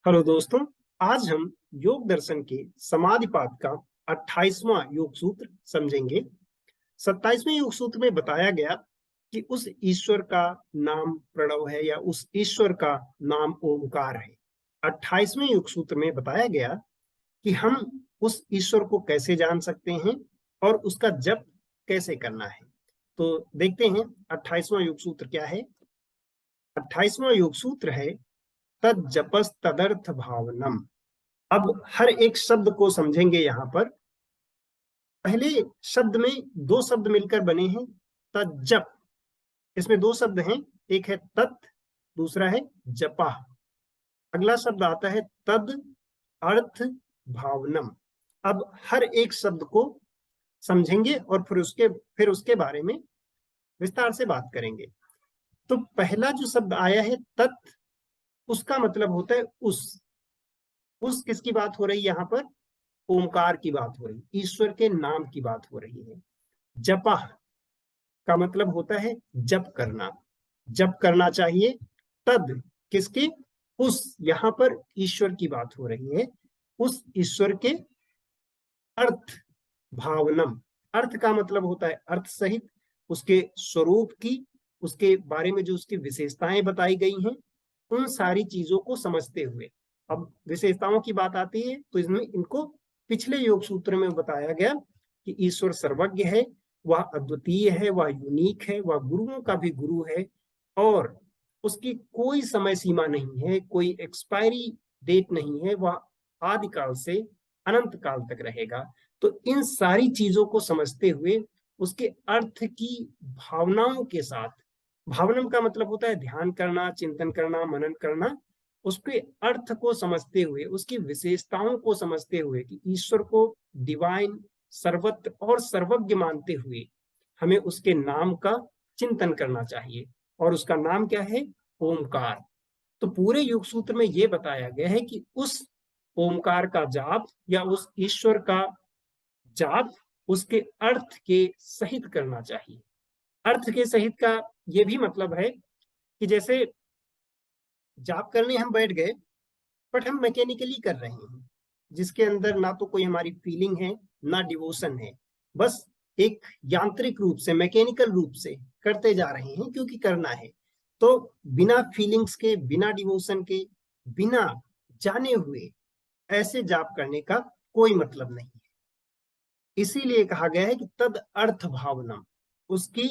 Hello दोस्तों। आज हम योग दर्शन के समाधिपाद का 28वां योग सूत्र समझेंगे। 27वें योग सूत्र में बताया गया कि उस ईश्वर का नाम प्रणव है या उस ईश्वर का नाम ओमकार है। 28वें योग सूत्र में बताया गया कि हम उस ईश्वर को कैसे जान सकते हैं और उसका जप कैसे करना है। तो देखते हैं 28वां योग सूत्र क्या है। 28वां योग सूत्र है तद जपस तदर्थ भावनम। अब हर एक शब्द को समझेंगे यहाँ पर। पहले शब्द में दो शब्द मिलकर बने हैं तज्जप। इसमें दो शब्द हैं, एक है तत्, दूसरा है जपा। अगला शब्द आता है तद अर्थ भावनम। अब हर एक शब्द को समझेंगे और फिर उसके बारे में विस्तार से बात करेंगे। तो पहला जो शब्द आया है तत्, उसका मतलब होता है उस किसकी बात हो रही है यहाँ पर? ओमकार की बात हो रही है, ईश्वर के नाम की बात हो रही है। जपा का मतलब होता है जप करना, जप करना चाहिए। तद किसके? उस, यहाँ पर ईश्वर की बात हो रही है, उस ईश्वर के अर्थ भावनम। अर्थ का मतलब होता है अर्थ सहित, उसके स्वरूप की, उसके बारे में जो उसकी विशेषताएं बताई गई हैं, उन सारी चीजों को समझते हुए। अब विशेषताओं की बात आती है तो इसमें इनको पिछले योग सूत्र में बताया गया कि ईश्वर सर्वज्ञ है, वह अद्वितीय है, वह यूनिक है, वह गुरुओं का भी गुरु है और उसकी कोई समय सीमा नहीं है, कोई एक्सपायरी डेट नहीं है, वह आदिकाल से अनंत काल तक रहेगा। तो इन सारी चीजों को समझते हुए उसके अर्थ की भावनाओं के साथ, भावनम का मतलब होता है ध्यान करना, चिंतन करना, मनन करना, उसके अर्थ को समझते हुए, उसकी विशेषताओं को समझते हुए कि ईश्वर को डिवाइन, सर्वत्र और सर्वज्ञ मानते हुए हमें उसके नाम का चिंतन करना चाहिए। और उसका नाम क्या है? ओमकार। तो पूरे योग सूत्र में यह बताया गया है कि उस ओमकार का जाप या उस ईश्वर का जाप उसके अर्थ के सहित करना चाहिए। अर्थ के सहित का यह भी मतलब है कि जैसे जाप करने हम बैठ गए बट हम मैकेनिकली कर रहे हैं, जिसके अंदर ना तो कोई हमारी फीलिंग है ना डिवोशन है, बस एक यांत्रिक रूप से, मैकेनिकल रूप से करते जा रहे हैं क्योंकि करना है। तो बिना फीलिंग्स के, बिना डिवोशन के, बिना जाने हुए ऐसे जाप करने का कोई मतलब नहीं है। इसीलिए कहा गया है कि तद अर्थ भावनम, उसकी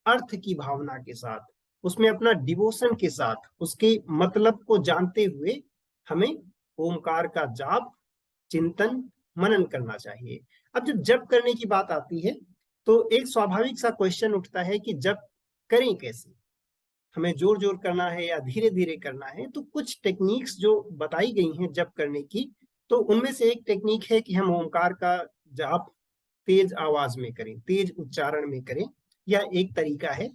अर्थ की भावना के साथ, उसमें अपना डिवोशन के साथ, उसके मतलब को जानते हुए हमें ओमकार का जाप, चिंतन, मनन करना चाहिए। अब जब जप करने की बात आती है तो एक स्वाभाविक सा क्वेश्चन उठता है कि जप करें कैसे? हमें जोर जोर करना है या धीरे धीरे करना है? तो कुछ टेक्निक्स जो बताई गई हैं जप करने की, तो उनमें से एक टेक्निक है कि हम ओमकार का जाप तेज आवाज में करें, तेज उच्चारण में करें, यह एक तरीका है।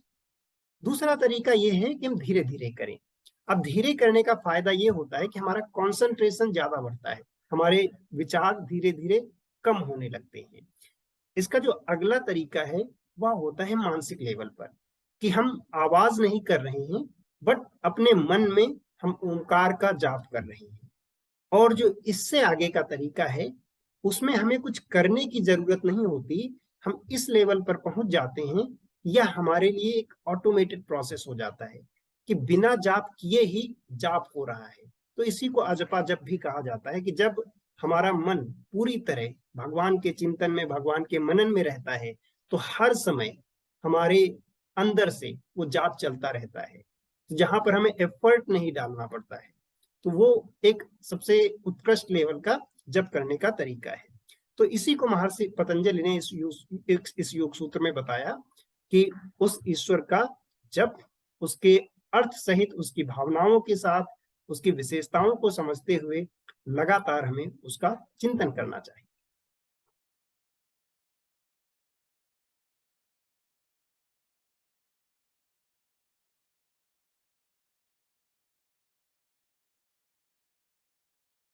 दूसरा तरीका यह है कि हम धीरे धीरे करें। अब धीरे करने का फायदा यह होता है कि हमारा कंसंट्रेशन ज्यादा बढ़ता है, हमारे विचार धीरे धीरे कम होने लगते हैं। इसका जो अगला तरीका है वह होता है मानसिक लेवल पर, कि हम आवाज नहीं कर रहे हैं बट अपने मन में हम ओंकार का जाप कर रहे हैं। और जो इससे आगे का तरीका है उसमें हमें कुछ करने की जरूरत नहीं होती, हम इस लेवल पर पहुंच जाते हैं, यह हमारे लिए एक ऑटोमेटेड प्रोसेस हो जाता है कि बिना जाप किए ही जाप हो रहा है। तो इसी को अजपा जप भी कहा जाता है कि जब हमारा मन पूरी तरह भगवान के चिंतन में, भगवान के मनन में रहता है तो हर समय हमारे अंदर से वो जाप चलता रहता है, जहां पर हमें एफर्ट नहीं डालना पड़ता है। तो वो एक सबसे उत्कृष्ट लेवल का जप करने का तरीका है। तो इसी को महर्षि पतंजलि ने इस योग सूत्र में बताया कि उस ईश्वर का जप, उसके अर्थ सहित, उसकी भावनाओं के साथ, उसकी विशेषताओं को समझते हुए लगातार हमें उसका चिंतन करना चाहिए।